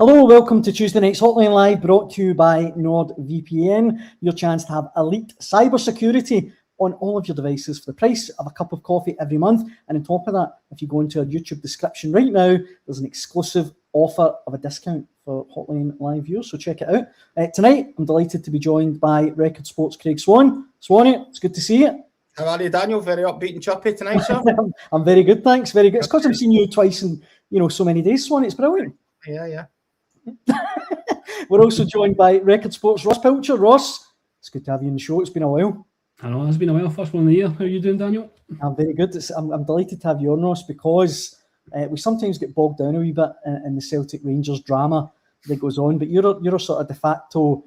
Hello, welcome to Tuesday Night's Hotline Live, brought to you by NordVPN. Your chance to have elite cybersecurity on all of your devices for the price of a cup of coffee every month. And on top of that, if you go into our YouTube description right now, there's an exclusive offer of a discount for Hotline Live viewers, so check it out. Tonight, I'm delighted to be joined by Record Sports' Craig Swan. Swanee, it's good to see you. How are you, Daniel? Very upbeat and chirpy tonight, sir. I'm very good, thanks. Very good. It's because I've seen you twice in so many days, Swanee. It's brilliant. Yeah. We're also joined by Record Sports' Ross Pilcher. Ross, it's good to have you on the show. It's been a while. I know, it's been a while. First one of the year. How are you doing, Daniel? I'm very good. I'm delighted to have you on, Ross, because we sometimes get bogged down a wee bit in the Celtic Rangers drama that goes on, but you're a sort of de facto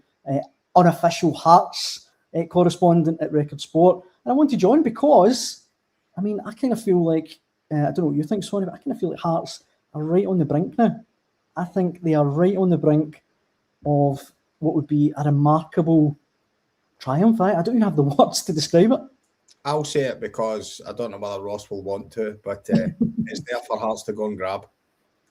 unofficial Hearts correspondent at Record Sport. And I want to join because, I kind of feel like, I don't know what you think, Swanee, but I kind of feel like Hearts are right on the brink now. I think they are right on the brink of what would be a remarkable triumph. I don't even have the words to describe it. I'll say it because I don't know whether Ross will want to, but it's there for Hearts to go and grab.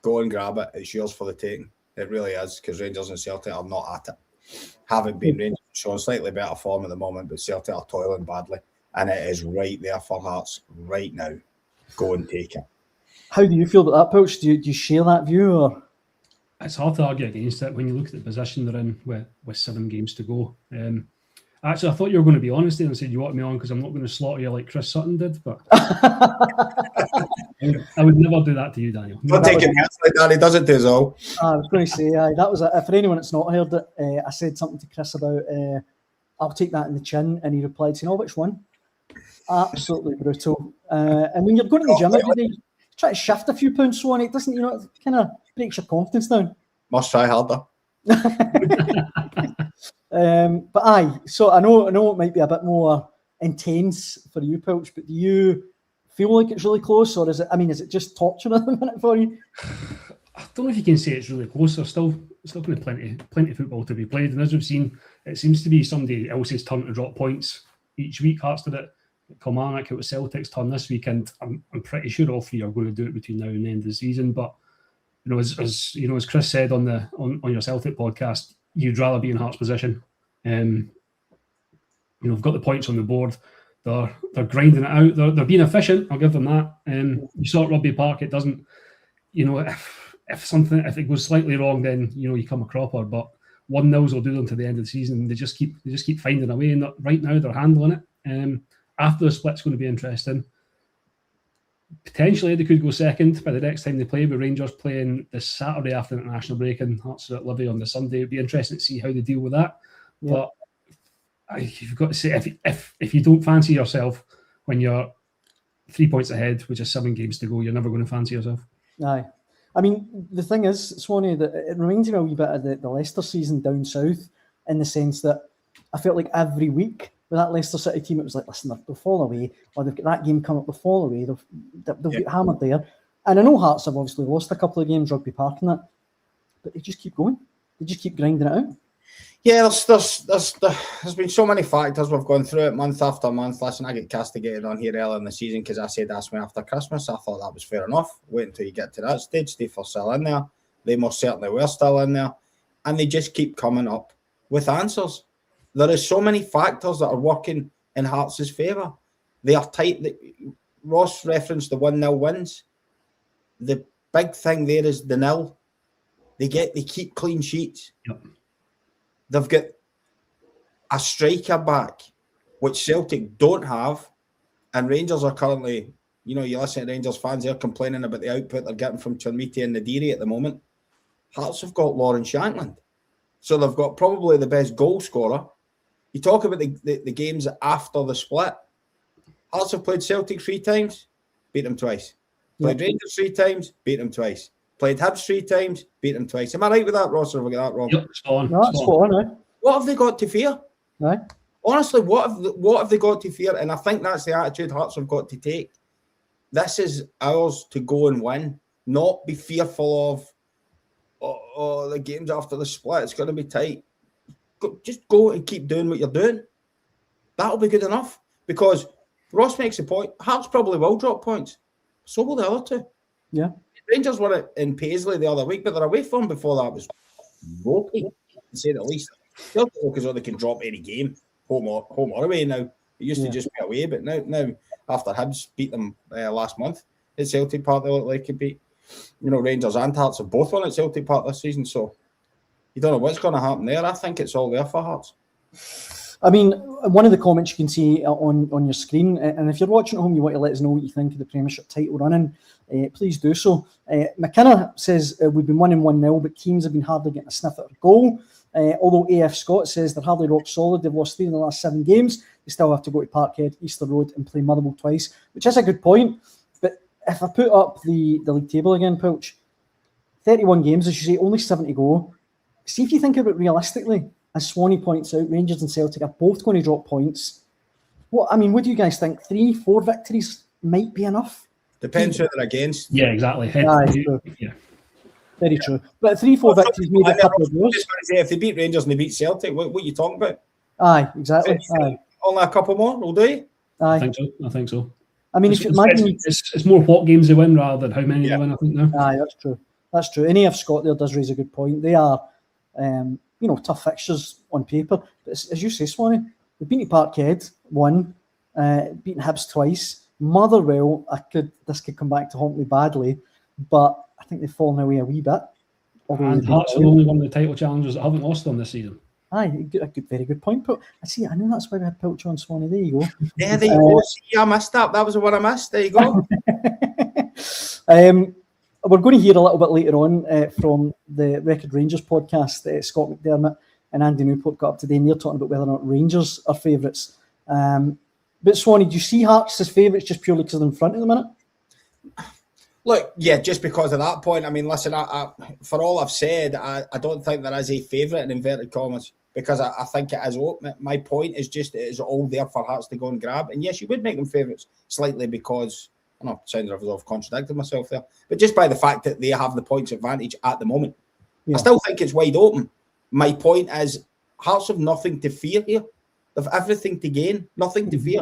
Go and grab it. It's yours for the taking. It really is, because Rangers and Celtic are not at it. Haven't been. Rangers showing slightly better form at the moment, but Celtic are toiling badly. And it is right there for Hearts right now. Go and take it. How do you feel about that, Pilch? Do you share that view? Or? It's hard to argue against it when you look at the position they're in with 7 games to go. Actually, I thought you were going to be honest there and said you want me on because I'm not going to slaughter you like Chris Sutton did, but I would never do that to you, Daniel. Don't take it personally, Danny. Does it to us all? I was going to say, that was for anyone that's not heard it. I said something to Chris about I'll take that in the chin, and he replied saying, "Oh, which one?" Absolutely brutal. And when you're going to the gym every day, try to shift a few pounds, so on. It doesn't, it kind of breaks your confidence down. Must try harder. But aye, so I know it might be a bit more intense for you, Pilch, but do you feel like it's really close, or is it just torture at the minute for you? I don't know if you can say it's really close. There's still kind of plenty of football to be played, and as we've seen, it seems to be somebody else's turn to drop points each week. Hearts did it at Kilmarnock, it was Celtic's turn this week, and I'm pretty sure all three are going to do it between now and the end of the season. But as Chris said on your Celtic podcast, you'd rather be in Hearts' position. We've got the points on the board. They're grinding it out. They're being efficient. I'll give them that. You saw at Rugby Park, it doesn't. If it goes slightly wrong, then you come a cropper. But 1-0 will do them to the end of the season. They just keep finding a way. And right now they're handling it. After the split's going to be interesting. Potentially they could go second by the next time they play, with Rangers playing this Saturday after the international break and Hearts are at Livy on the Sunday. It'd be interesting to see how they deal with that. Yeah. But you've got to say, if you don't fancy yourself when you're 3 points ahead, which is 7 games to go, you're never going to fancy yourself. Aye. The thing is, Swanee, that it reminds me a wee bit of the Leicester season down south, in the sense that I felt like every week with that Leicester City team, it was like, listen, they'll fall away, or they've got that game coming up, they'll fall away, they'll get hammered there. And I know Hearts have obviously lost a couple of games, Rugby Park and that, but they just keep going. They just keep grinding it out. Yeah, there's been so many factors. We've gone through it month after month. Listen, I get castigated on here earlier in the season because I said ask me after Christmas. I thought that was fair enough. Wait until you get to that stage. Steve are still in there. They most certainly were still in there. And they just keep coming up with answers. There is so many factors that are working in Hearts' favour. They are tight. Ross referenced the 1-0 wins. The big thing there is the nil. They keep clean sheets. Yep. They've got a striker back, which Celtic don't have, and Rangers are currently, you listen to Rangers fans, they're complaining about the output they're getting from Chermiti and Nadiri at the moment. Hearts have got Lauren Shankland. So they've got probably the best goal scorer. You talk about the games after the split. Hearts have played Celtic 3 times, beat them twice. Played Rangers 3 times, beat them twice. Played Hibs 3 times, beat them twice. Am I right with that, Ross, or have I got that wrong? Yep, spot on. No, that's spot on, What have they got to fear? Right. Honestly, what have they got to fear? And I think that's the attitude Hearts have got to take. This is ours to go and win, not be fearful of the games after the split. It's going to be tight. Just go and keep doing what you're doing. That'll be good enough. Because Ross makes a point. Hearts probably will drop points. So will the other two. Yeah. Rangers were in Paisley the other week, but their away form before that was ropey, to say the least. Celtic look as though they can drop any game, home or away now. It used to just be away, but now after Hibs beat them last month at Celtic Park, they look like it beat, Rangers and Hearts have both won at Celtic Park this season, so you don't know what's going to happen there. I think it's all there for Hearts. I mean, one of the comments you can see on your screen, and if you're watching at home, you want to let us know what you think of the Premiership title running, please do so. McInnes says, we've been winning 1-0, but teams have been hardly getting a sniff at a goal. Although AF Scott says they're hardly rock solid, they've lost 3 in the last 7 games, they still have to go to Parkhead, Easter Road and play Motherwell twice, which is a good point. But if I put up the league table again, Pilch, 31 games, as you say, only 7 to go. See if you think about it realistically. As Swanee points out, Rangers and Celtic are both going to drop points. What do you guys think? 3-4 victories might be enough? Depends who they're against. Yeah, exactly. Yeah. Very true. But 3-4 victories, maybe a couple of goals. If they beat Rangers and they beat Celtic, what are you talking about? Aye, exactly. Aye. Only a couple more will do you? I think so. I mean, if you imagine... It's more what games they win rather than how many they win, I think, now. Aye, that's true. And AF Scott there does raise a good point. They are... tough fixtures on paper. But as you say, Swanee, they've been to Parkhead, won, beaten Hibs twice. Motherwell, this could come back to haunt me badly, but I think they've fallen away a wee bit. And Hearts are the only one of the title challengers that haven't lost them this season. Aye, very good point. But I know that's why we had Pilcher on Swanee. There you go. Yeah, there you go. See, I missed that. That was the one I missed. There you go. We're going to hear a little bit later on from the Record Rangers podcast. Scott McDermott and Andy Newport got up today, and they're talking about whether or not Rangers are favourites. But Swanee, do you see Hearts as favourites just purely because they're in front at the minute? Look, yeah, just because of that point. I mean, listen, I for all I've said, I don't think there is a favourite in inverted commas because I think it is open. My point is just it is all there for Hearts to go and grab. And yes, you would make them favourites slightly because, I know, it sounds as though I've contradicted myself there, but just by the fact that they have the points advantage at the moment. Yeah. I still think it's wide open. My point is Hearts have nothing to fear here. They've everything to gain, nothing to fear.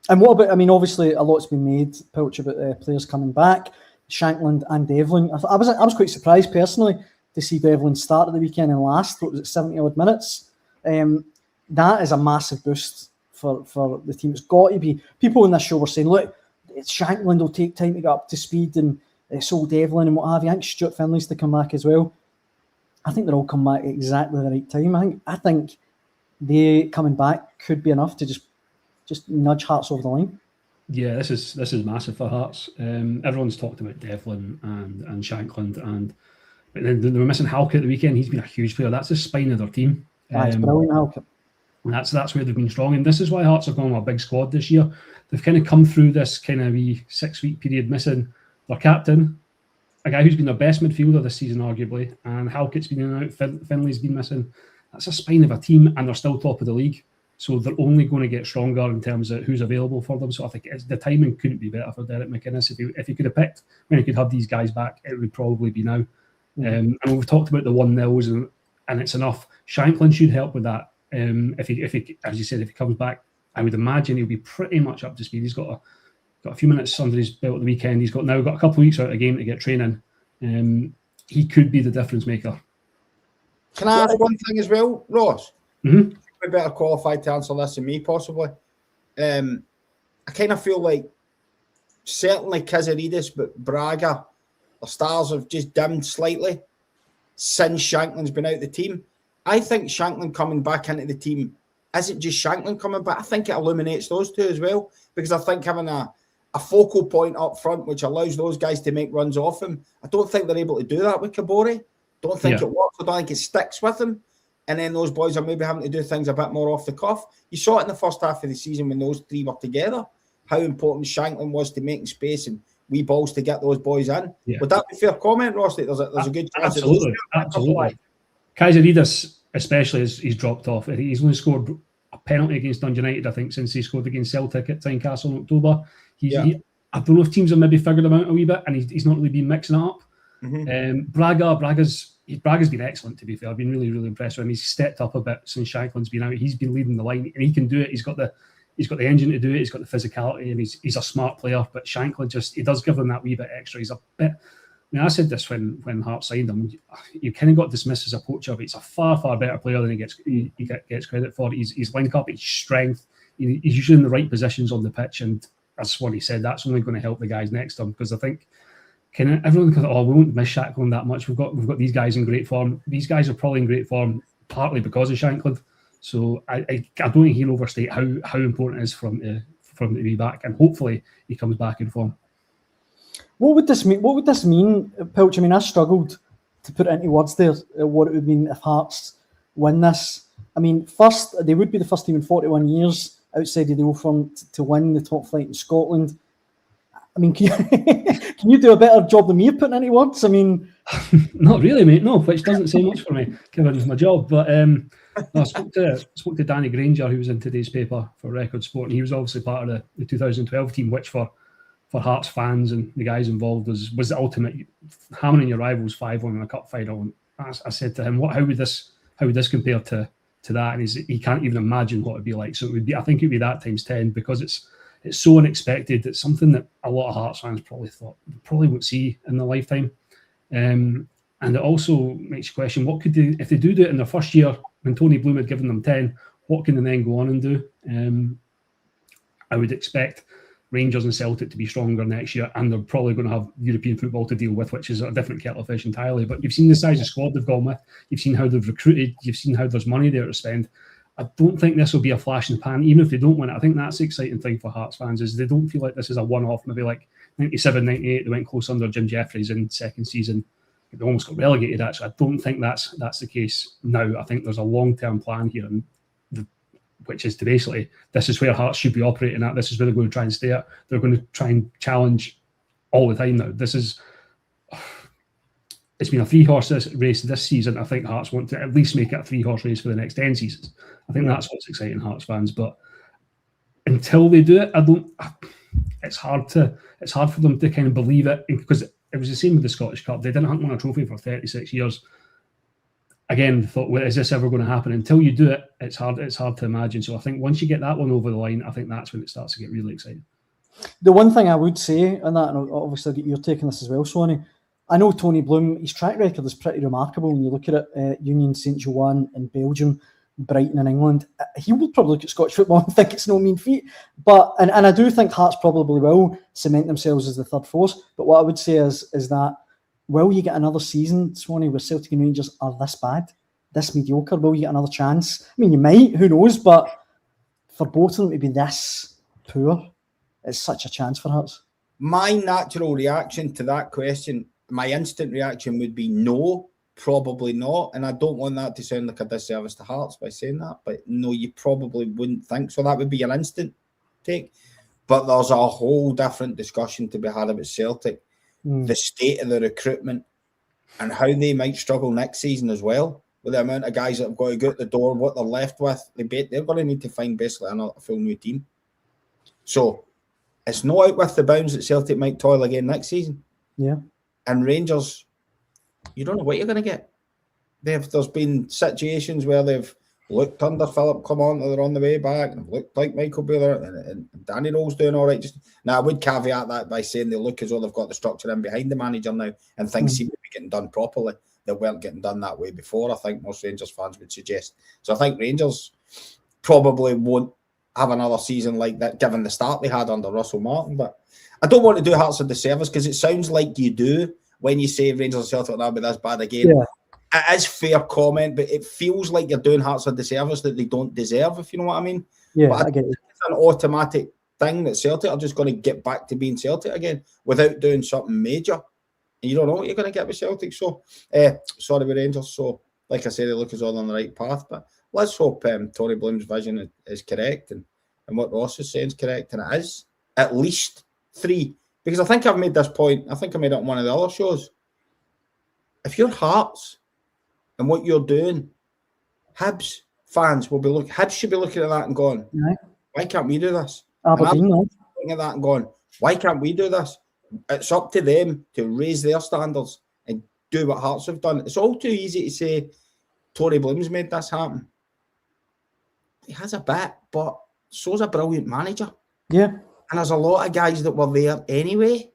And what about, obviously a lot's been made, Pilch, about players coming back, Shankland and Devlin. I was quite surprised personally to see Devlin start at the weekend and last, what was it, 70 odd minutes. That is a massive boost for the team. It's got to be. People in this show were saying, look, Shankland will take time to get up to speed and so will Devlin and what have you. I think Stuart Finley's to come back as well. I think they'll all come back at exactly the right time. I think they coming back could be enough to just nudge Hearts over the line. Yeah, this is massive for Hearts. Everyone's talked about Devlin and Shankland, but then they were missing Halkett at the weekend. He's been a huge player. That's the spine of their team. It's brilliant, Halkett. And that's where they've been strong. And this is why Hearts are going with a big squad this year. They've kind of come through this kind of wee 6-week period missing their captain, a guy who's been their best midfielder this season, arguably, and Halkett's been in and out. Finley's been missing. That's a spine of a team, and they're still top of the league. So they're only going to get stronger in terms of who's available for them. So I think the timing couldn't be better for Derek McInnes. If he could have picked when he could have these guys back, it would probably be now. And we've talked about the 1-0s and it's enough. Shankland should help with that. If he, as you said, if he comes back, I would imagine he'll be pretty much up to speed. He's got a few minutes under his belt at the weekend. He's got a couple of weeks out of the game to get training. He could be the difference maker. Can I ask one thing as well, Ross? Mm-hmm. You're better qualified to answer this than me, possibly. I kind of feel like certainly Kazaridis, but Braga, the stars have just dimmed slightly since Shankland's been out of the team. I think Shankland coming back into the team isn't just Shankland coming back. I think it illuminates those two as well, because I think having a focal point up front, which allows those guys to make runs off him, I don't think they're able to do that with Kabore. Don't think it works. I don't think it sticks with him. And then those boys are maybe having to do things a bit more off the cuff. You saw it in the first half of the season when those three were together, how important Shankland was to making space and wee balls to get those boys in. Yeah. Would that be a fair comment, Ross? That there's a good chance. Absolutely. Kazaridis, especially, as he's dropped off. He's only scored a penalty against Dundee United, I think, since he scored against Celtic at Tynecastle in October. I don't know if teams have maybe figured him out a wee bit, and he's not really been mixing it up. Mm-hmm. Braga's been excellent, to be fair. I've been really, really impressed with him. He's stepped up a bit since Shankland's been out. He's been leading the line, and he can do it. He's got the He's got the engine to do it. He's got the physicality, and he's a smart player. But Shankland he does give them that wee bit extra. He's a bit. I mean, I said this when Hearts signed him. You kind of got dismissed as a poacher, but he's a far better player than he gets credit for. His link up, his strength. He's usually in the right positions on the pitch, and as Swan said, that's only going to help the guys next to him, because I think everyone goes, oh, we won't miss Shankland that much. We've got these guys in great form. These guys are probably in great form partly because of Shankland. So I don't think he'll overstate how important it is for him to be back, and hopefully he comes back in form. What would this mean? What would this mean, Pilcher? I mean, I struggled to put it into words there. What it would mean if Hearts win this. I mean, first they would be the first team in 41 years outside of the Old Firm to win the top flight in Scotland. I mean, can you do a better job than me of putting into words? I mean, not really, mate. No, which doesn't say much for me, given my job. But I spoke to Danny Granger, who was in today's paper for Record Sport, and he was obviously part of the 2012 team, which for Hearts fans and the guys involved was the ultimate hammering your rivals 5-1 in a cup final. And I said to him, how would this compare to that? And he can't even imagine what it'd be like. So I think it'd be that times 10, because it's so unexpected. It's something that a lot of Hearts fans probably won't see in their lifetime. And it also makes you question, what could they, if they do it in their first year, when Tony Bloom had given them 10, what can they then go on and do? I would expect Rangers and Celtic to be stronger next year, and they're probably going to have European football to deal with, which is a different kettle of fish entirely. But you've seen the size of squad they've gone with, you've seen how they've recruited, you've seen how there's money there to spend. I don't think this will be a flash in the pan, even if they don't win it. I think that's the exciting thing for Hearts fans, is they don't feel like this is a one-off. Maybe like 97, 98, they went close under Jim Jeffries in second season. They almost got relegated, actually. I don't think that's the case now. I think there's a long-term plan here, and which is to basically, this is where Hearts should be operating at. This is where they're going to try and stay at. They're going to try and challenge all the time now. It's been a 3-horse race this season. I think Hearts want to at least make it a 3-horse race for the next 10 seasons. I think that's what's exciting Hearts fans. But until they do it, it's hard for them to kind of believe it, because it was the same with the Scottish Cup. They didn't win a trophy for 36 years. Again, they thought, well, is this ever going to happen? Until you do it, it's hard to imagine. So I think once you get that one over the line, I think that's when it starts to get really exciting. The one thing I would say, and obviously you're taking this as well, Swanee, I know Tony Bloom, his track record is pretty remarkable when you look at it. Union Saint-Joan in Belgium, Brighton in England. He will probably look at Scottish football and think it's no mean feat. But and I do think Hearts probably will cement themselves as the third force. But what I would say is that, will you get another season, Swanee, where Celtic and Rangers are this bad, this mediocre? Will you get another chance? I mean, you might, who knows? But for both of them to be this poor, it's such a chance for Hearts. My natural reaction to that question, my instant reaction would be no, probably not. And I don't want that to sound like a disservice to Hearts by saying that, but no, you probably wouldn't think so. That would be your instant take. But there's a whole different discussion to be had about Celtic. The state of the recruitment and how they might struggle next season as well, with the amount of guys that have got to go out the door, what they're left with. They're going to need to find basically a full new team. So it's not out with the bounds that Celtic might toil again next season. Yeah. And Rangers, you don't know what you're going to get. There's been situations where they've looked under Philip Clement, they're on the way back, and looked like Michael Buller, and Danny Rowe's doing all right. Now, I would caveat that by saying they look as though they've got the structure in behind the manager now, and things seem to be getting done properly. They weren't getting done that way before, I think most Rangers fans would suggest. So I think Rangers probably won't have another season like that, given the start they had under Russell Martin. But I don't want to do Hearts a disservice, because it sounds like you do when you say Rangers and Celtic will not be this bad again. Yeah. It is fair comment, but it feels like you're doing Hearts a disservice that they don't deserve, if you know what I mean. Yeah, but I get it. It's an automatic thing that Celtic are just going to get back to being Celtic again without doing something major. And you don't know what you're going to get with Celtic. So, sorry, with Rangers. So, like I said, they look as all on the right path. But let's hope Tony Bloom's vision is correct and what Ross is saying is correct. And it is at least 3. Because I think I've made this point. I think I made it on one of the other shows. If you're Hearts and what you're doing, Hibs fans will be Hibs should be looking at that and going, why can't we do this? Aberdeen, looking at that and going, why can't we do this? It's up to them to raise their standards and do what Hearts have done. It's all too easy to say Tony Bloom's made this happen. He has a bit, but so's a brilliant manager. Yeah. And there's a lot of guys that were there anyway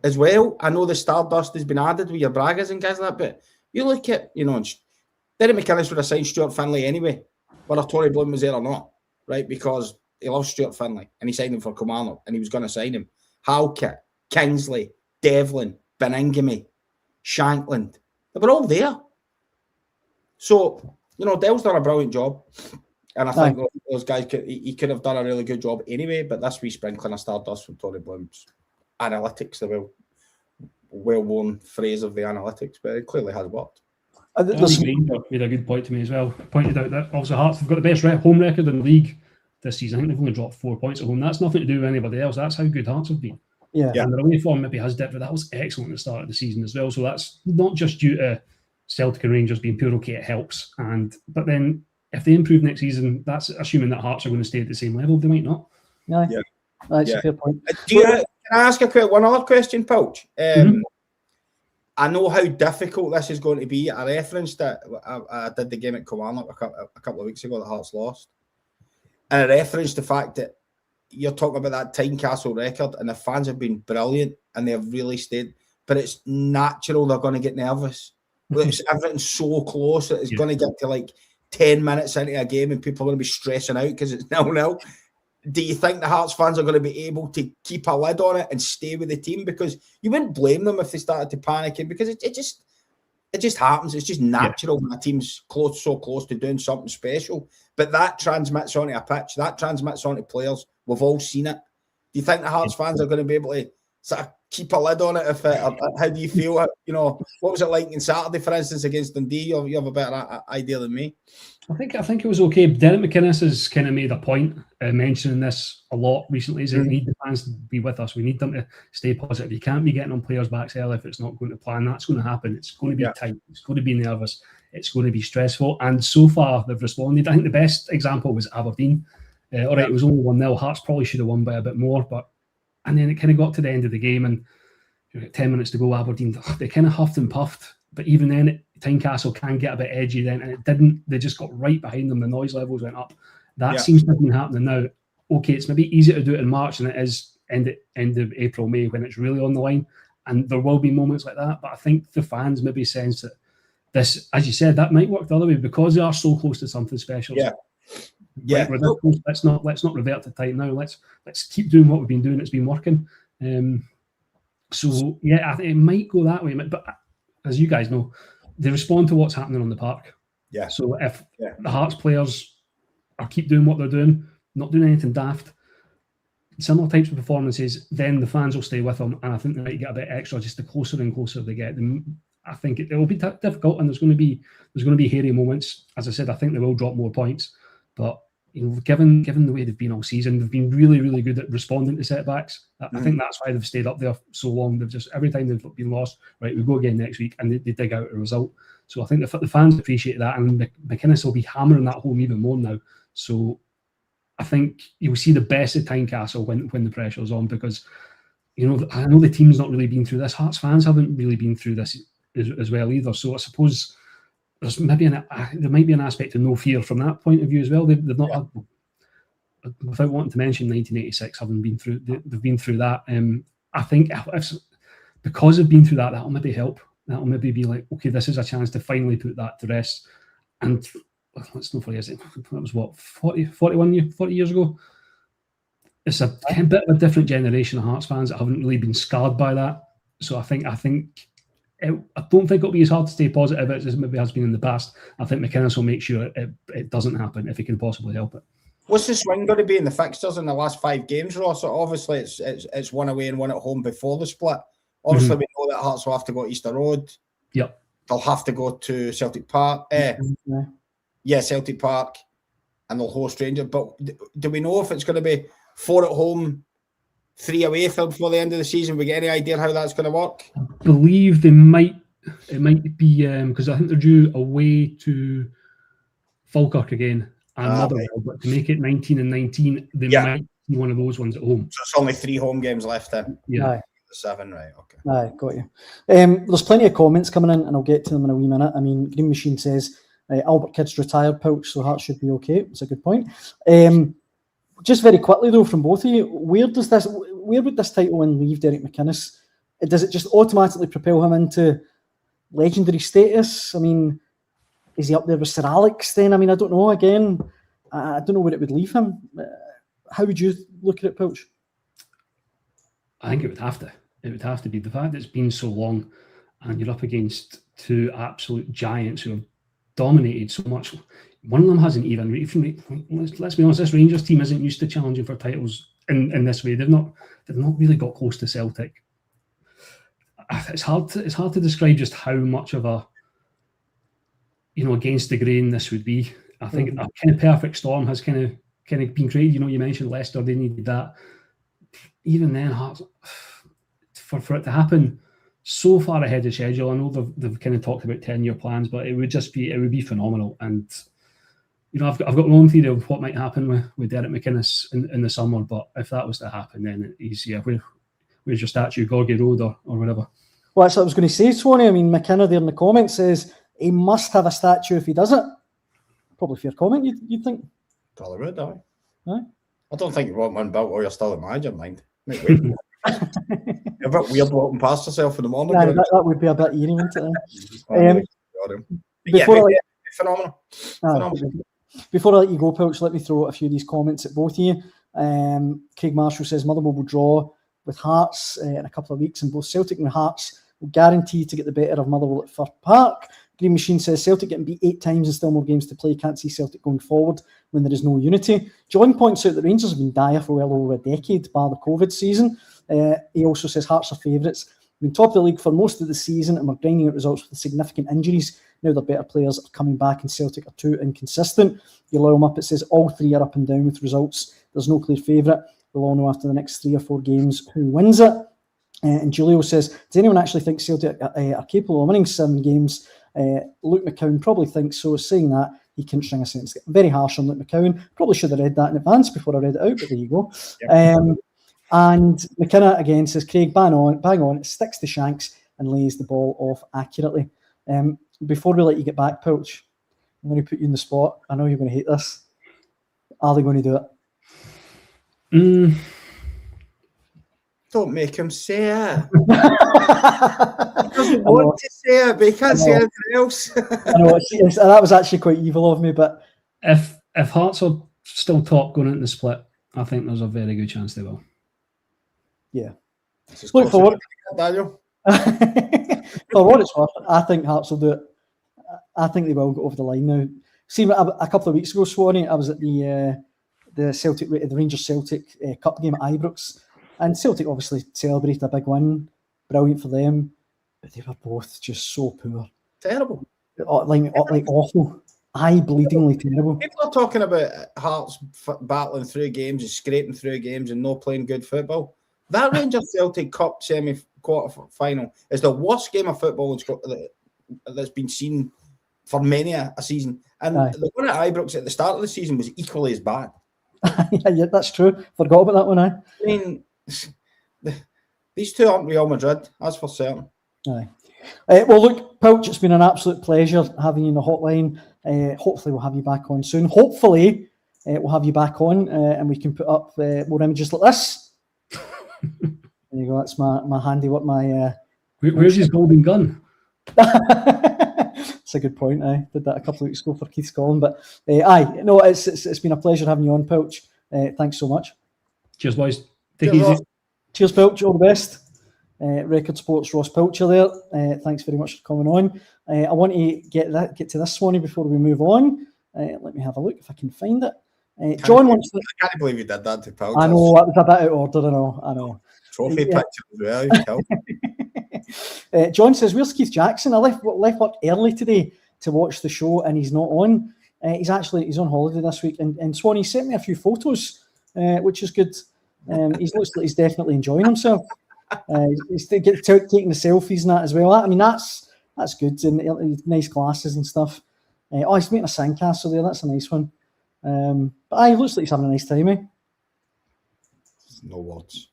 as well. I know the Stardust has been added with your Bragas and guys like that, but you look at, Derek McInnes would have signed Stuart Finlay anyway, whether Tony Bloom was there or not, right? Because he loves Stuart Finlay and he signed him for Kilmarnock and he was going to sign him. Halkett, Kingsley, Devlin, Beningame, Shankland, they were all there. So, Dell's done a brilliant job. And I think those guys, he could have done a really good job anyway, but this wee sprinkling of Stardust from Tony Bloom's analytics, the well-worn phrase of the analytics, but it clearly has worked. Made a good point to me as well. Pointed out that also Hearts have got the best home record in the league this season. I think they've only dropped 4 points at home. That's nothing to do with anybody else. That's how good Hearts have been. Yeah. And their away form maybe has dipped, but that was excellent at the start of the season as well. So that's not just due to Celtic and Rangers being pure okay, it helps. But then if they improve next season, that's assuming that Hearts are going to stay at the same level. They might not. No. Yeah. That's a fair point. Can I ask one other question, Pilch? I know how difficult this is going to be. I referenced that I did the game at Kilmarnock a couple of weeks ago that Hearts lost. And I referenced the fact that you're talking about that Tynecastle record and the fans have been brilliant and they've really stayed. But it's natural they're going to get nervous. Everything's so close that it's going to get to like 10 minutes into a game and people are going to be stressing out because it's 0-0. Do you think the Hearts fans are going to be able to keep a lid on it and stay with the team? Because you wouldn't blame them if they started to panic, because it just happens. It's just natural when a team's so close to doing something special. But that transmits onto a pitch. That transmits onto players. We've all seen it. Do you think the Hearts fans are going to be able to sort of keep a lid on it? How do you feel? What was it like on Saturday, for instance, against Dundee? You have a better idea than me. I think it was okay. Derek McInnes has kind of made a point mentioning this a lot recently. Is that we need the fans to be with us. We need them to stay positive. You can't be getting on players' backs early if it's not going to plan. That's going to happen. It's going to be tight. It's going to be nervous. It's going to be stressful. And so far, they've responded. I think the best example was Aberdeen. All right, it was only 1-0. Hearts probably should have won by a bit more, and then it kind of got to the end of the game and 10 minutes to go, Aberdeen, they kind of huffed and puffed. But even then, Tynecastle can get a bit edgy then, and it didn't. They just got right behind them. The noise levels went up. That seems to have been happening now. Okay, it's maybe easier to do it in March than it is end of April, May, when it's really on the line. And there will be moments like that. But I think the fans maybe sense that this, as you said, that might work the other way because they are so close to something special. Yeah. Let's not revert to type now. Let's keep doing what we've been doing. It's been working. So I think it might go that way. But as you guys know, they respond to what's happening on the park. Yeah. So if the Hearts players keep doing what they're doing, not doing anything daft, similar types of performances, then the fans will stay with them, and I think they might get a bit extra just the closer and closer they get. I think it will be difficult, and there's going to be hairy moments. As I said, I think they will drop more points, but given the way they've been all season, they've been really, really good at responding to setbacks. I think that's why they've stayed up there so long. They've just, every time they've been lost, right, we go again next week, and they dig out a result. So I think the fans appreciate that, and McInnes will be hammering that home even more now. So I think you'll see the best of Tynecastle when the pressure's on, because I know the team's not really been through this. Hearts fans haven't really been through this as well either. So I suppose there might be an aspect of no fear from that point of view as well. They've not had, without wanting to mention 1986, they've been through that. I think because they've been through that, that'll maybe help. That'll maybe be like, okay, this is a chance to finally put that to rest. And let's not forget, that was what, 40 years ago? It's a bit of a different generation of Hearts fans that haven't really been scarred by that. So I don't think it'll be as hard to stay positive as it maybe has been in the past. I think McInnes will make sure it doesn't happen if he can possibly help it. What's the swing going to be in the fixtures in the last 5 games, Ross? So obviously it's one away and one at home before the split. Obviously, we know that Hearts will have to go to Easter Road. Yep. They'll have to go to Celtic Park. Celtic Park, and they'll host Rangers. But do we know if it's going to be 4 at home, 3 away before the end of the season? We get any idea how that's going to work? I believe it might be because I think they're due away to Falkirk again and Motherwell, but to make it 19 and 19, they might be one of those ones at home. So it's only 3 home games left then. Yeah. 7, right? Okay. Aye, got you. There's plenty of comments coming in, and I'll get to them in a wee minute. I mean, Green Machine says, Albert Kidd's retired, Pilch, so Hearts should be okay. It's a good point. Just very quickly though, from both of you, where would this title win leave Derek McInnes? Does it just automatically propel him into legendary status? I mean, is he up there with Sir Alex then? I mean, I don't know. Again, I don't know where it would leave him. How would you look at it, Pilch? I think it would have to. It would have to be the fact that it's been so long, and you're up against two absolute giants who have dominated so much. One of them hasn't even. Let's be honest. This Rangers team isn't used to challenging for titles in this way. They've not really got close to Celtic. It's hard to describe just how much of a against the grain this would be. I think a kind of perfect storm has kind of been created. You mentioned Leicester; they needed that. Even then, Hearts, for it to happen so far ahead of schedule. I know they've kind of talked about 10-year plans, but it would be phenomenal. And I've got my own theory of what might happen with Derek McInnes in the summer. But if that was to happen, then he's where's your statue, Gorgie Road or whatever. Well, that's what I was going to say, Swanee. I mean, McKenna there in the comments says he must have a statue if he does it. Probably fair comment, you'd think. Probably would, aye. Aye. I don't think you want one built while you're still a manager, mind. You're a bit weird walking past yourself in the morning. Yeah, that would be a bit eerie, wouldn't it? Phenomenal. Before I let you go, Pilch, let me throw a few of these comments at both of you. Craig Marshall says Motherwell will draw with Hearts in a couple of weeks, and both Celtic and Hearts will guarantee to get the better of Motherwell at Fir Park. Green Machine says Celtic getting beat 8 times and still more games to play. Can't see Celtic going forward when there is no unity. John points out that Rangers have been dire for well over a decade, bar the COVID season. He also says Hearts are favourites. Been top of the league for most of the season and we're grinding out results with the significant injuries. Now the better players are coming back and Celtic are too inconsistent. You allow them up, it says all three are up and down with results. There's no clear favourite. We'll all know after the next 3 or 4 games who wins it. And Julio says, does anyone actually think Celtic are capable of winning 7 games? Luke McCowan probably thinks so. Saying that, he couldn't string a sentence. Very harsh on Luke McCowan. Probably should have read that in advance before I read it out, but there you go. Yep. And McKenna again says, Craig, bang on, sticks to Shanks and lays the ball off accurately. Before we let you get back, Pilch, I'm going to put you in the spot. I know you're going to hate this. Are they going to do it? Don't make him say it. He doesn't want to say it, but he can't say anything else. I know, that was actually quite evil of me, but if Hearts are still top going into the split, I think there's a very good chance they will. Yeah. Look forward. Daniel. For what it's worth, I think Hearts will do it. I think they will go over the line now. See, a couple of weeks ago, Swanee, I was at the Rangers Celtic Cup game at Ibrox, and Celtic obviously celebrated a big win, brilliant for them, but they were both just so poor, terrible, like awful, eye-bleedingly terrible. People are talking about Hearts battling through games and scraping through games and not playing good football. That Rangers Celtic Cup semi-quarter final is the worst game of football that's been seen for many a season. And the one at Ibrox at the start of the season was equally as bad. Yeah, that's true. Forgot about that one, I mean, these two aren't Real Madrid, that's for certain. Aye. Well, look, Pilch, it's been an absolute pleasure having you in the hotline. Hopefully we'll have you back on soon. Hopefully we'll have you back on and we can put up more images like this. There you go. That's my handiwork. Where's his golden gun? That's a good point. I did that a couple of weeks ago for Keith Collin, but it's been a pleasure having you on, Pilch. Thanks so much. Cheers, boys. Take it easy. Cheers, Pilch. All the best. Record Sports Ross Pilcher there. Thanks very much for coming on. I want to get to this, Swanee, before we move on. Let me have a look if I can find it. John wants to... I can't believe you did that to Pilcher. I know, that was a bit out of order. I know. Trophy picture as well. John says, where's Keith Jackson? I left work early today to watch the show and he's not on. He's on holiday this week. And Swanee sent me a few photos, which is good. He looks like he's definitely enjoying himself. He's taking the selfies and that as well. I mean, that's good. And nice glasses and stuff. He's making a sandcastle there. That's a nice one. But he looks like he's having a nice time, eh? No words.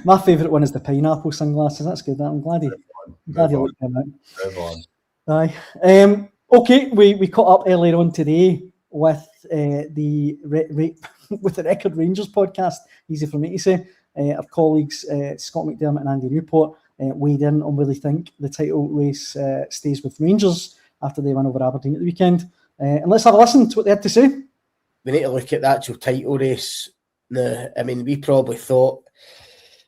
My favourite one is the pineapple sunglasses. That's good. I'm glad he looked them out. Aye. Okay, we caught up earlier on today with the with the Record Rangers podcast. Easy for me to say. Our colleagues Scott McDermott and Andy Newport weighed in on where they think the title race stays with Rangers after they won over Aberdeen at the weekend. And let's have a listen to what they had to say. We need to look at the actual title race. Now, I mean, we probably thought,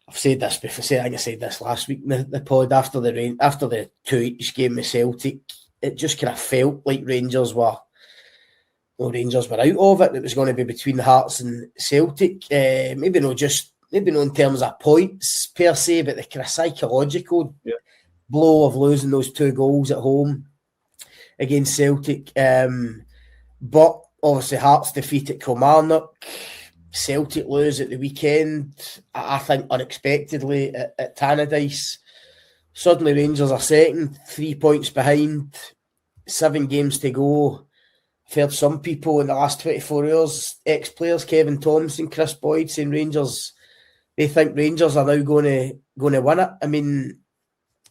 I've said this before, I think I said this last week in the pod, after the 2-each game with Celtic, it just kind of felt like Rangers were out of it. It was going to be between Hearts and Celtic. Maybe not in terms of points per se, but the kind of psychological blow of losing those 2 goals at home against Celtic. But obviously Hearts defeat at Kilmarnock, Celtic lose at the weekend, I think unexpectedly at Tannadice. Suddenly Rangers are second, 3 points behind, 7 games to go. I've heard some people in the last 24 hours, ex-players, Kevin Thompson, Chris Boyd, saying they think Rangers are now going to win it. I mean,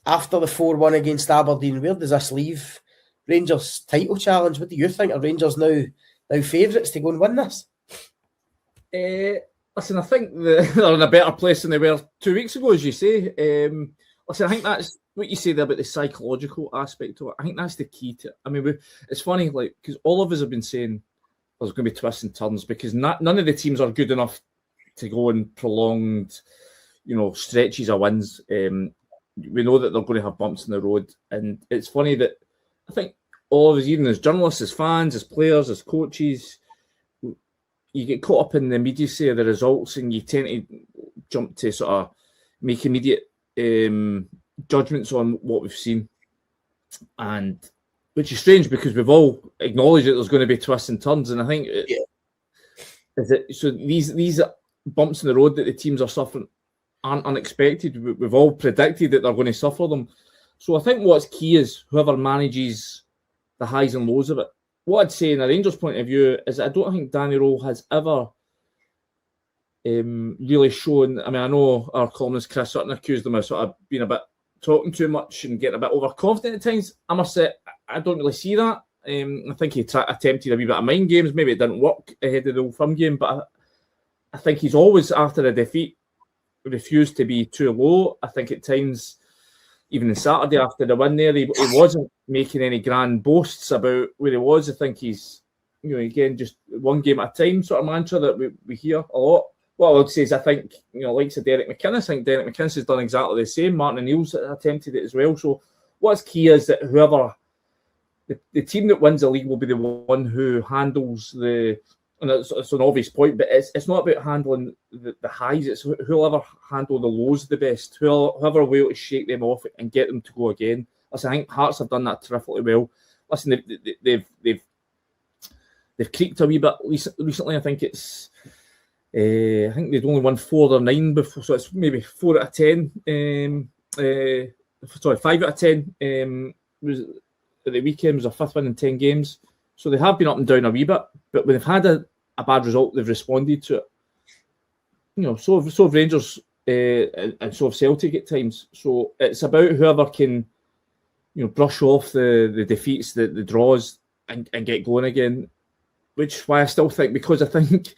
after the 4-1 against Aberdeen, where does this leave Rangers' title challenge? What do you think? Are Rangers now favourites to go and win this? Listen, I think they're in a better place than they were 2 weeks ago, as you say. Listen, I think that's what you say there about the psychological aspect of it. I think that's the key to it. I mean, it's funny, like, because all of us have been saying there's going to be twists and turns because none of the teams are good enough to go in prolonged, stretches of wins. We know that they're going to have bumps in the road, and it's funny that I think all of us, even as journalists, as fans, as players, as coaches, you get caught up in the immediacy of the results, and you tend to jump to sort of make immediate judgments on what we've seen, and which is strange because we've all acknowledged that there's going to be twists and turns, and I think so. These bumps in the road that the teams are suffering aren't unexpected. We've all predicted that they're going to suffer them. So I think what's key is whoever manages the highs and lows of it. What I'd say in a Rangers point of view is I don't think Danny Rowe has ever really shown. I mean, I know our columnist Chris Sutton accused him of sort of being a bit talking too much and getting a bit overconfident at times. I must say, I don't really see that. I think he attempted a wee bit of mind games. Maybe it didn't work ahead of the Old Firm game, but I think he's always, after a defeat, refused to be too low. I think at times, even on Saturday after the win there, he wasn't making any grand boasts about where he was. I think he's, again, just one game at a time sort of mantra that we hear a lot. What I would say is I think, like I said, Derek McInnes, I think Derek McInnes has done exactly the same. Martin O'Neill's attempted it as well. So what's key is that whoever, the team that wins the league will be the one who handles and it's an obvious point, but it's not about handling the highs. It's whoever handle the lows the best, whoever will to shake them off and get them to go again. Listen, I think Hearts have done that terrifically well. Listen, they've creaked a wee bit recently. I think it's I think they'd only won 4 or 9 before, so it's maybe 4 out of 10. 5 out of 10 was at the weekend was a 5th win in 10 games. So they have been up and down a wee bit, but when they've had a bad result, they've responded to it. So have Rangers and so have Celtic at times. So it's about whoever can, brush off the defeats, the draws, and get going again. Which is why I still think, because I think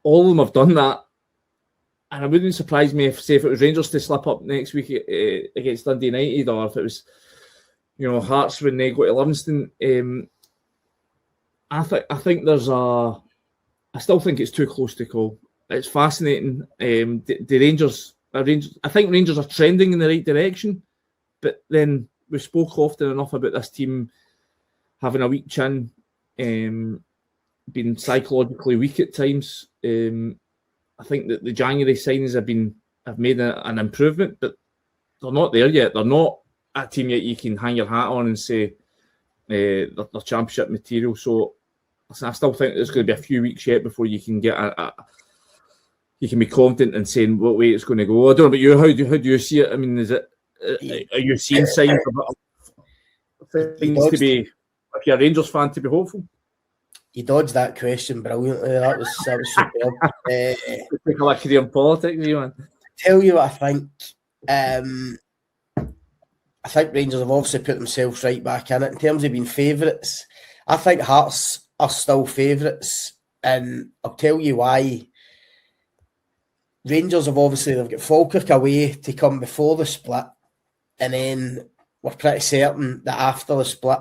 all of them have done that, and it wouldn't surprise me if it was Rangers to slip up next week against Dundee United, or if it was, Hearts when they go to Livingston. I think I still think it's too close to call. It's fascinating. The Rangers. I think Rangers are trending in the right direction, but then we spoke often enough about this team having a weak chin, being psychologically weak at times. I think that the January signings have made an improvement, but they're not there yet. They're not a team yet you can hang your hat on and say they're championship material. So I still think there's going to be a few weeks yet before you can get you can be confident in saying what way it's going to go. I don't know about you. How do you see it? I mean, are you seeing signs of things to be, if you're a Rangers fan, to be hopeful? You dodged that question brilliantly. That was superb. Take a career in politics, you man. Tell you what I think. I think Rangers have obviously put themselves right back in it. In terms of being favourites, I think Hearts are still favourites, and I'll tell you why. Rangers have they've got Falkirk away to come before the split, and then we're pretty certain that after the split,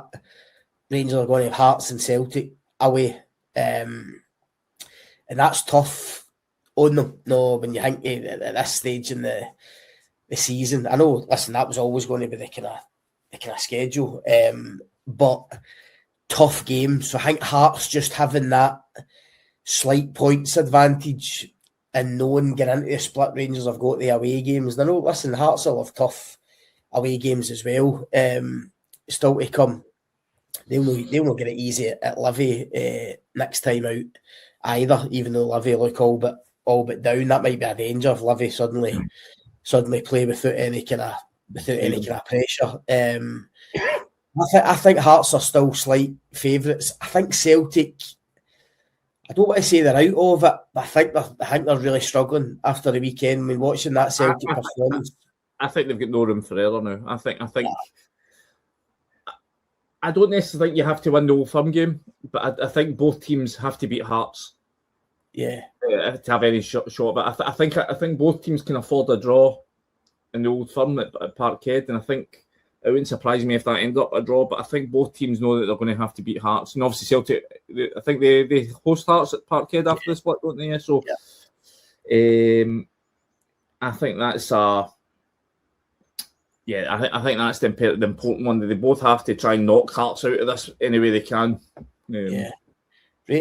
Rangers are going to have Hearts and Celtic away. And that's tough on them. No, when you think at this stage in the season, I know. Listen, that was always going to be the kind of schedule, but tough games. So I think Hearts just having that slight points advantage and knowing getting into the split, Rangers have got the away games. I know. Listen, Hearts will have tough away games as well. Still to come. They'll not get it easy at Livy next time out either, even though Livy look all but down. That might be a danger if Livy suddenly play without any kind of pressure. I think Hearts are still slight favourites. I think Celtic, I don't want to say they're out of it, but I think they're really struggling after the weekend. I mean, watching that Celtic performance, I think they've got no room for error now. I think. I don't necessarily think you have to win the Old Firm game, but I think both teams have to beat Hearts. Yeah. To have any shot. But I think both teams can afford a draw in the Old Firm at Parkhead, and I think it wouldn't surprise me if that ended up a draw. But I think both teams know that they're going to have to beat Hearts, and obviously Celtic. I think they host Hearts at Parkhead after the split, don't they? So, I think that's I think that's the important one. That they both have to try and knock Hearts out of this any way they can. Right.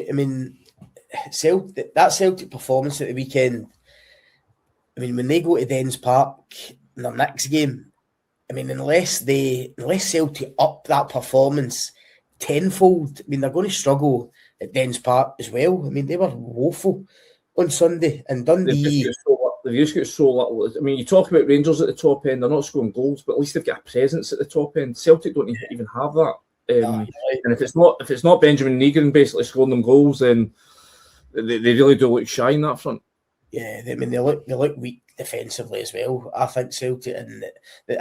I mean, that Celtic performance at the weekend. I mean, when they go to Dens Park in their next game, I mean, unless Celtic up that performance tenfold, I mean, they're going to struggle at Dens Park as well. I mean, they were woeful on Sunday, and Dundee. They've just got so little. I mean, you talk about Rangers at the top end; they're not scoring goals, but at least they've got a presence at the top end. Celtic don't even have that. And if it's not Benjamin Nygren basically scoring them goals, then they really do look shy in that front. Yeah, I mean, they look weak defensively as well. I think Celtic, and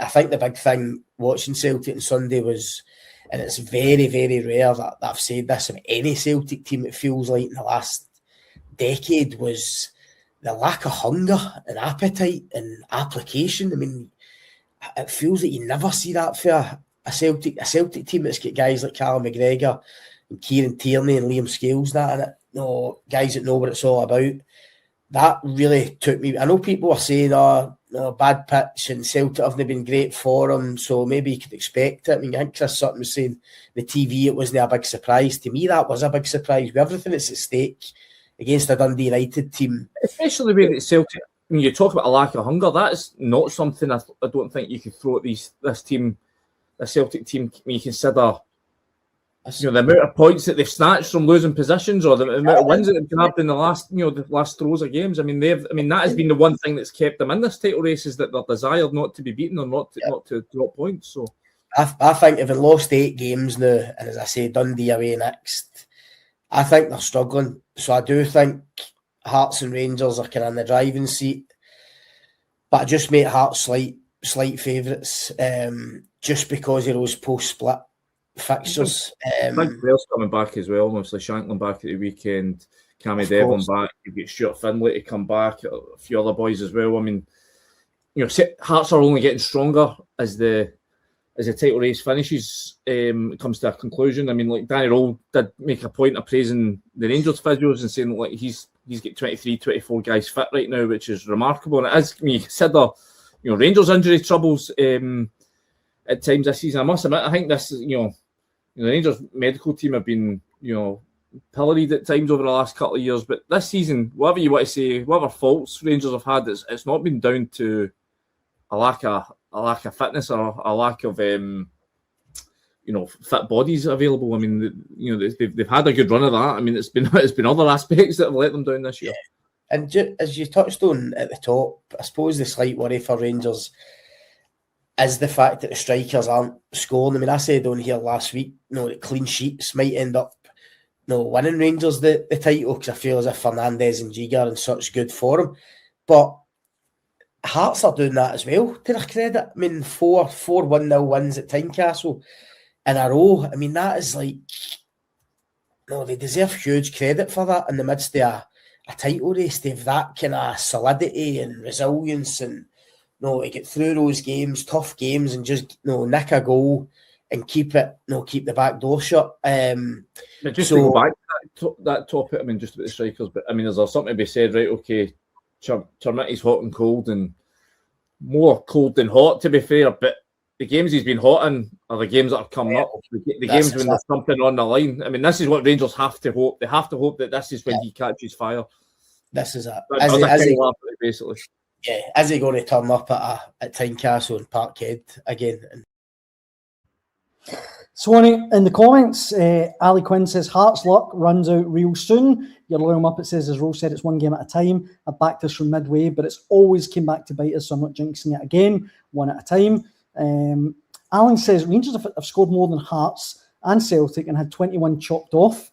I think the big thing watching Celtic on Sunday was, and it's very, very rare that I've said this of any Celtic team, it feels like in the last decade, was the lack of hunger and appetite and application. I mean, it feels like you never see that for a Celtic team that's got guys like Callum McGregor and Kieran Tierney and Liam Scales in it. No, guys that know what it's all about. That really took me. I know people are saying, bad pitch and Celtic haven't been great for them, so maybe you could expect it. I mean, I think Chris Sutton was saying the TV, it wasn't a big surprise. To me, that was a big surprise with everything that's at stake against a Dundee United team. Especially the way that Celtic, when you talk about a lack of hunger, that is not something I don't think you could throw at this team, the Celtic team, when you consider the amount of points that they've snatched from losing positions, or the amount of wins that they've grabbed in the last throws of games. I mean, that has been the one thing that's kept them in this title race, is that they're desired not to be beaten or not to drop points. So I think if they lost 8 games now, and as I say, Dundee away next, I think they're struggling. So I do think Hearts and Rangers are kind of in the driving seat, but I just make Hearts slight favourites, just because of those post-split fixtures. I think Wales coming back as well. Obviously, Shankland back at the weekend, Cammy Devlin back. You've got Stuart Finlay to come back, a few other boys as well. I mean, Hearts are only getting stronger as the title race finishes. It comes to a conclusion. I mean, like Danny Rowe did make a point of praising the Rangers physios and saying like he's got 23, 24 guys fit right now, which is remarkable. And it is, when you consider Rangers injury troubles at times this season. I must admit, I think this the Rangers medical team have been pilloried at times over the last couple of years, but this season, whatever you want to say, whatever faults Rangers have had, it's not been down to a lack of fitness or a lack of fit bodies available. I mean, they've had a good run of that. I mean, it's been other aspects that have let them down this year. Yeah. And as you touched on at the top, I suppose the slight worry for Rangers is the fact that the strikers aren't scoring. I mean, I said on here last week, that clean sheets might end up winning Rangers the title, because I feel as if Fernandes and Giga and such good for them. But Hearts are doing that as well, to their credit. I mean, four 1-0 wins at Tynecastle in a row. I mean, that is like, no, they deserve huge credit for that in the midst of a title race. They have that kind of solidity and resilience, and to get through those games, tough games, and just nick a goal and keep the back door shut. Just to go back to that topic, I mean, just about the strikers, but I mean, is there something to be said, right? Okay, Chermitty's hot and cold, and more cold than hot, to be fair, but the games he's been hot in are the games that are coming up. The games when there's something on the line. I mean, this is what Rangers have to hope. They have to hope that this is when he catches fire. This is it. Basically. Yeah, is he going to turn up at Tynecastle and Parkhead again? Swanee, in the comments, Ali Quinn says, Hearts luck runs out real soon. Your Little Muppet says, as Rose said, it's one game at a time. I backed us from midway, but it's always came back to bite us, so I'm not jinxing it again. One at a time. Alan says, Rangers have scored more than Hearts and Celtic and had 21 chopped off.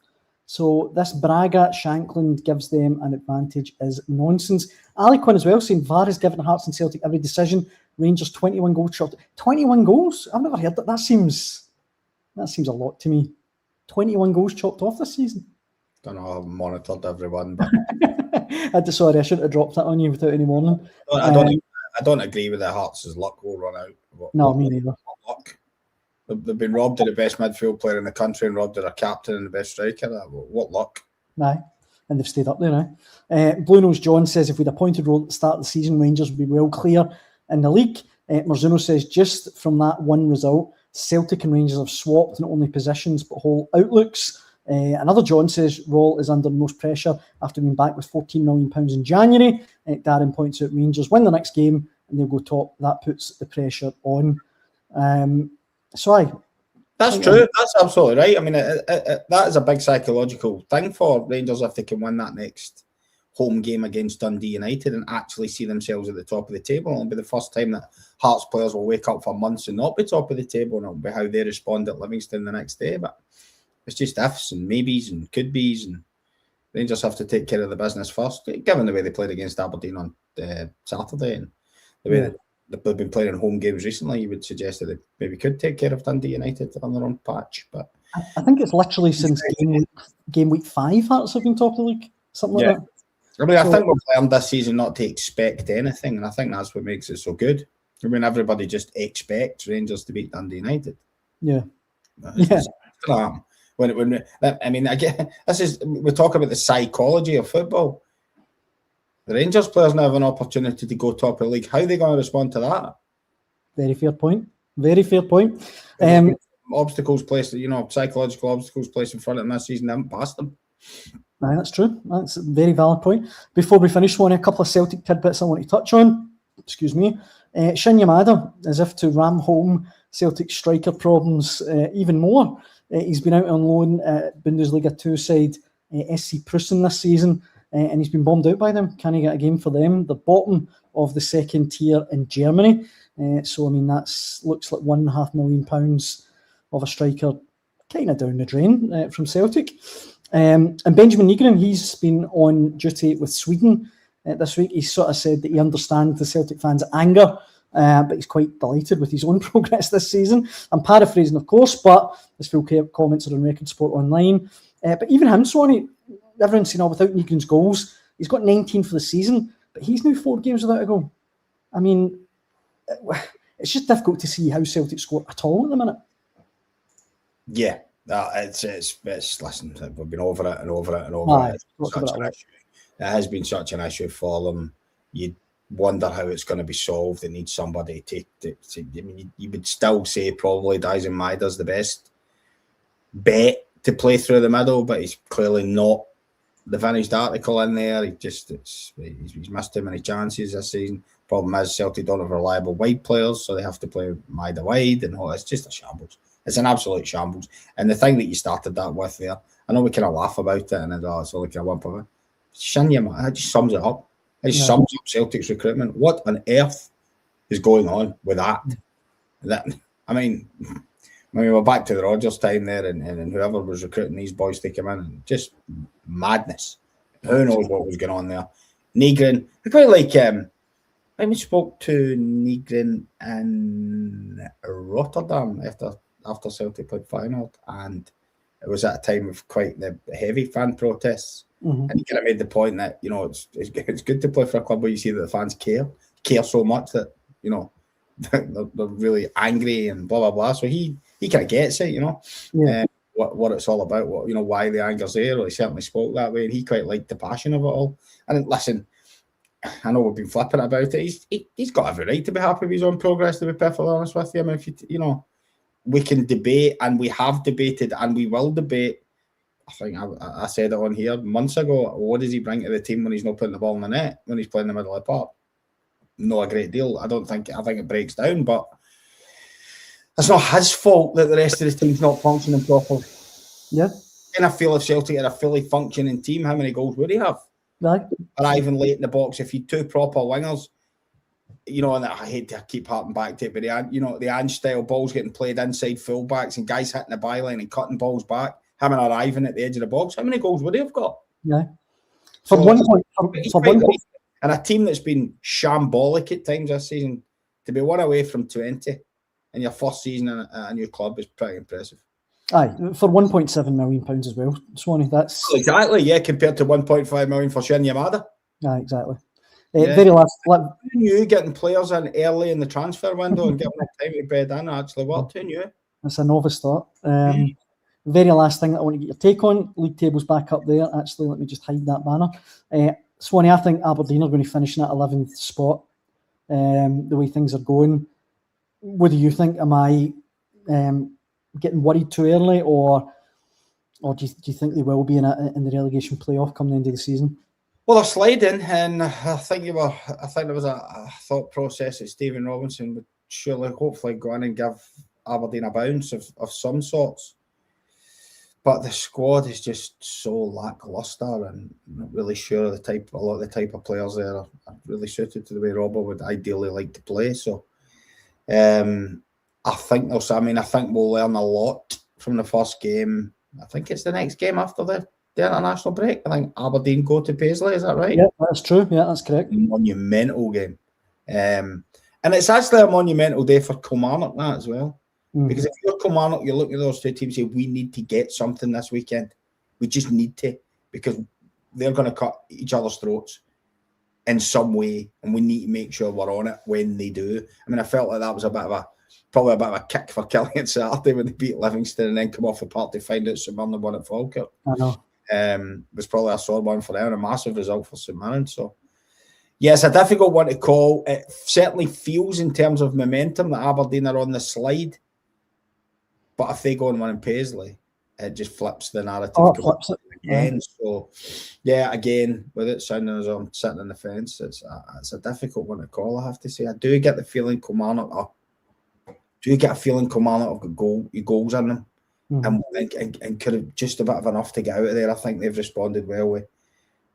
So this Braga Shankland gives them an advantage is nonsense. Ali Quinn as well saying VAR has given Hearts and Celtic every decision. Rangers 21 goals chopped. 21 goals? I've never heard that. That seems a lot to me. 21 goals chopped off this season. Don't know, I haven't monitored everyone, but Sorry, I shouldn't have dropped that on you without any warning. I don't agree with the Hearts' luck will run out. No, me neither. Luck. They've been robbed of the best midfield player in the country and robbed of their captain and the best striker. What luck? Aye, and they've stayed up there now. Blue Nose John says, if we'd appointed role at the start of the season, Rangers would be well clear in the league. Marzuno says, just from that one result, Celtic and Rangers have swapped not only positions but whole outlooks. Another John says, Roll is under most pressure after being back with £14 million in January. Darren points out Rangers win the next game and they'll go top. That puts the pressure on. That's true. That's absolutely right. I mean, that is a big psychological thing for Rangers if they can win that next home game against Dundee United and actually see themselves at the top of the table. It'll be the first time that Hearts players will wake up for months and not be top of the table, and it'll be how they respond at Livingston the next day. But it's just ifs and maybes and could be's, and Rangers have to take care of the business first, given the way they played against Aberdeen on Saturday and the way that they've been playing home games recently. You would suggest that they maybe could take care of Dundee United on their own patch. But I think it's literally since game week 5 Hearts have been top of the league, something like that. I mean, I think we've learned this season not to expect anything, and I think that's what makes it so good. I mean, everybody just expects Rangers to beat Dundee United. Yeah. Again, we talk about the psychology of football. The Rangers players now have an opportunity to go top of the league. How are they going to respond to that? Very fair point. Very fair point. Obstacles placed, psychological obstacles placed in front of them this season, they haven't passed them. Aye, that's true. That's a very valid point. Before we finish, a couple of Celtic tidbits I want to touch on. Excuse me. Shin Yamada, as if to ram home Celtic striker problems even more. He's been out on loan at Bundesliga 2 side SC Prussen this season, and he's been bombed out by them. Can he get a game for them? The bottom of the second tier in Germany. So, I mean, that looks like £1.5 million of a striker kind of down the drain from Celtic. And Benjamin Nygren, he's been on duty with Sweden this week. He sort of said that he understands the Celtic fans' anger, but he's quite delighted with his own progress this season. I'm paraphrasing, of course, but his full comments are on Record Sport Online. But even him, Swanee, everyone's seen without Nygren's goals, he's got 19 for the season, but he's now 4 games without a goal. I mean, it's just difficult to see how Celtic score at all at the minute. Yeah. Listen, we've been over it and over it and over it. It has been such an issue for them. You'd wonder how it's going to be solved. They need somebody to I mean, you would still say probably Dyson Maida's the best bet to play through the middle, but he's clearly not the finished article in there. He's missed too many chances this season. Problem is Celtic don't have reliable wide players, so they have to play Maida wide, and it's just a shambles. It's an absolute shambles. And the thing that you started that with there, I know we kind of laugh about it and it's all like a one of it. Shinya, it just sums it up. It just sums up Celtic's recruitment. What on earth is going on with that? I mean, we're back to the Rodgers time there and whoever was recruiting these boys to come in, and just madness. Who knows what was going on there? Nygren, I quite like I we spoke to Nygren in Rotterdam after Celtic played Feyenoord, and it was at a time of quite the heavy fan protests. And he kind of made the point that, you know, it's good to play for a club where you see that the fans care so much that, you know, they're really angry and blah blah blah. So he kind of gets it, you know, what it's all about, what, you know, why the anger's there. Or he certainly spoke that way, and he quite liked the passion of it all. And listen, I know we've been flipping about it. He's got every right to be happy with his own progress, to be perfectly honest with you. I mean, if you know, we can debate, and we have debated, and we will debate. I think I said it on here months ago. What does he bring to the team when he's not putting the ball in the net, when he's playing in the middle of the park? Not a great deal. I think it breaks down, but it's not his fault that the rest of the team's not functioning properly. Yeah. And I feel if Celtic had a fully functioning team, how many goals would he have? Right. Arriving late in the box, if you two proper wingers, you know, and I hate to keep harping back to it, but the Ange style balls getting played inside fullbacks and guys hitting the byline and cutting balls back, him arriving at the edge of the box, how many goals would he have got? Yeah. For one point, and a team that's been shambolic at times this season, to be one away from 20 in your first season in a new club is pretty impressive. Aye, for £1.7 million as well, Swanee. That's exactly, yeah, compared to 1.5 million for Shin Yamada. Aye, exactly. Very last. Who knew getting players in early in the transfer window and giving them time to bed in actually worked? Who knew? That's a novice start. Very last thing that I want to get your take on. League table's back up there. Actually, let me just hide that banner. Swanee, I think Aberdeen are going to finish in that 11th spot. The way things are going, what do you think? Am I getting worried too early, or do you think they will be in the relegation playoff come the end of the season? Well, they're sliding, and I think there was a thought process that Stephen Robinson would surely, hopefully, go in and give Aberdeen a bounce of some sorts. But the squad is just so lacklustre, and I'm not really sure a lot of the type of players there are really suited to the way Robbo would ideally like to play. So, I think we'll learn a lot from the first game. I think it's the next game after the international break. I think Aberdeen go to Paisley. Is that right? Yeah, that's true. Yeah, that's correct. Monumental game, and it's actually a monumental day for Kilmarnock that as well. Because if you're Kilmarnock, you're looking at those two teams and say, we need to get something this weekend. We just need to, because they're going to cut each other's throats in some way, and we need to make sure we're on it when they do. I mean, I felt like that was probably a bit of a kick for Killian Saturday when they beat Livingston and then come off the park to find out St Mirren won at Falkirk. I know. It was probably a sore one for them and a massive result for St Mirren. So, yeah, it's a difficult one to call. It certainly feels in terms of momentum that Aberdeen are on the slide. But if they go and win in Paisley, it just flips the narrative again. So, yeah, again, with it sounding as I'm sitting on the fence, it's a difficult one to call, I have to say. I do get the feeling Kilmarnock have got goals in them and could have just about have enough to get out of there. I think they've responded well with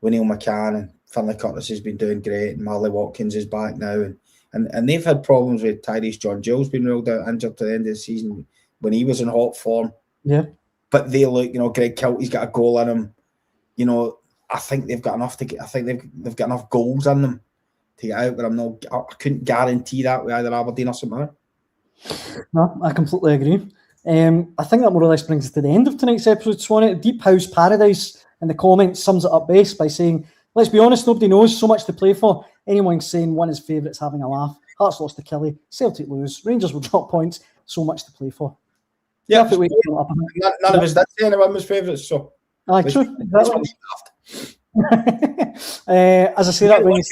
Neil McCann, and Finlay Curtis has been doing great, and Marley Watkins is back now. And they've had problems with Tyrese John Gill's been ruled out injured to the end of the season when he was in hot form. Yeah. But they look, Greg Kilty's got a goal in him. I think they've got enough to get. I think they've got enough goals in them to get out. But I couldn't guarantee that with either Aberdeen or St Mirren. No, I completely agree. I think that more or less brings us to the end of tonight's episode, Swanee. Deep House Paradise in the comments sums it up best by saying, let's be honest, nobody knows, so much to play for. Anyone saying one of his favourites having a laugh. Hearts lost to Killie, Celtic lose, Rangers will drop points, so much to play for. Yeah, none of us did say anyone was favourites, so. Aye, true. Exactly. As I say, that brings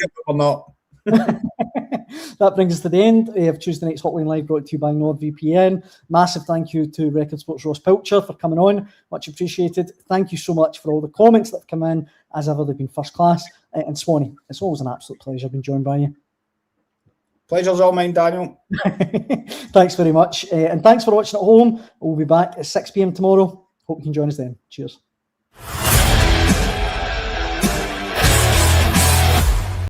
that brings us to the end of Tuesday night's Hotline Live, brought to you by NordVPN. Massive thank you to Record Sports Ross Pilcher for coming on, much appreciated. Thank you so much for all the comments that have come in. As ever, they've been first class. And Swanee, it's always an absolute pleasure being joined by you. Pleasure's all mine, Daniel. Thanks very much. And thanks for watching at home. We'll be back at 6 p.m. tomorrow. Hope you can join us then. Cheers.